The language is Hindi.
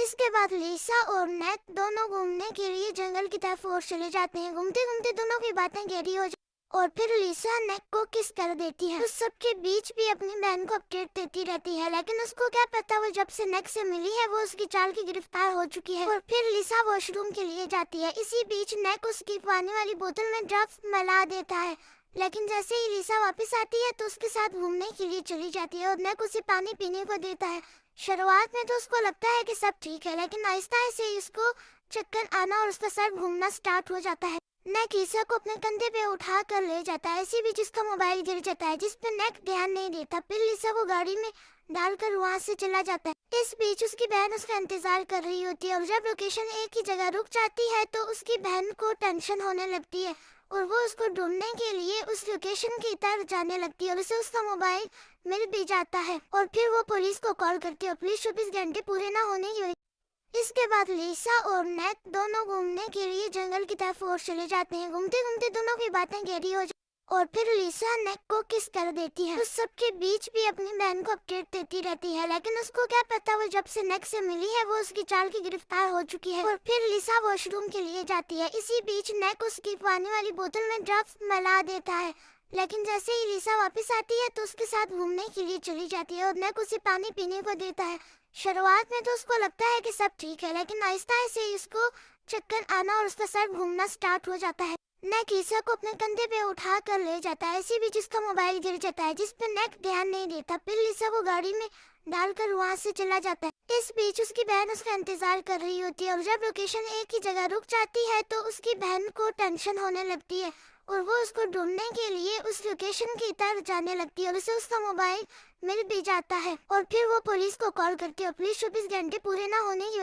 इसके बाद लिसा और नेक दोनों घूमने के लिए जंगल की तरफ और चले जाते हैं। घूमते घूमते दोनों की बातें गहरी हो और फिर लिसा नेक को किस कर देती है। उस सबके बीच भी अपनी बहन को अपडेट देती रहती है, लेकिन उसको क्या पता वो जब से नेक से मिली है वो उसकी चाल की गिरफ्तार हो चुकी है। और फिर लिसा वॉशरूम के लिए जाती है। इसी बीच नेक उसकी पानी वाली बोतल में ड्रग्स मिला देता है, लेकिन जैसे ही लिसा वापस आती है तो उसके साथ घूमने के लिए चली जाती है और नेक उसे पानी पीने को देता है। शुरुआत में तो उसको लगता है कि सब ठीक है, लेकिन आहिस्ता आहिस्ता उसको चक्कर आना और उसका सर घूमना स्टार्ट हो जाता है। नेक लिसा को अपने कंधे पे उठा कर ले जाता है। इसी बीच उसका मोबाइल गिर जाता है, जिस पर नेक ध्यान नहीं देता। फिर लिसा को गाड़ी में डालकर वहाँ से चला जाता है। इस बीच उसकी बहन उसका इंतजार कर रही होती है और जब लोकेशन एक ही जगह रुक जाती है तो उसकी बहन को टेंशन होने लगती है और वो उसको ढूंढने के लिए उस लोकेशन की तरफ जाने लगती है और उसे उसका मोबाइल मिल भी जाता है। और फिर वो पुलिस को कॉल करती है। पुलिस 24 घंटे पूरे ना होने की इसके बाद लिसा और नेक दोनों घूमने के लिए जंगल की तरफ और चले जाते हैं। घूमते घूमते दोनों की बातें गहरी हो और फिर लिसा नेक को किस कर देती है। उस सबके बीच भी अपनी बहन को अपडेट देती रहती है, लेकिन उसको क्या पता वो जब से नेक से मिली है वो उसकी चाल की गिरफ्तार हो चुकी है। और फिर लिसा वॉशरूम के लिए जाती है। इसी बीच नेक उसकी पानी वाली बोतल में ड्रग्स मिला देता है, लेकिन जैसे ही लिसा वापस आती है तो उसके साथ घूमने के लिए चली जाती है और नेक उसे पानी पीने को देता है। शुरुआत में तो उसको लगता है कि सब ठीक है, लेकिन आहिस्ता आहिस्ता उसको चक्कर आना और उसका सर घूमना स्टार्ट हो जाता है। नेक लिसा को अपने कंधे पे उठा कर ले जाता है। इसी बीच उसका मोबाइल गिर जाता है, जिस पर नेक ध्यान नहीं देता। फिर लिसा को गाड़ी में डालकर वहाँ से चला जाता है। इस बीच उसकी बहन उसका इंतजार कर रही होती है और जब लोकेशन एक ही जगह रुक जाती है तो उसकी बहन को टेंशन होने लगती है और वो उसको ढूंढने के लिए उस लोकेशन की तरफ जाने लगती है और उसे उसका मोबाइल मिल भी जाता है। और फिर वो पुलिस को कॉल करती है और पुलिस 24 घंटे पूरे ना होने की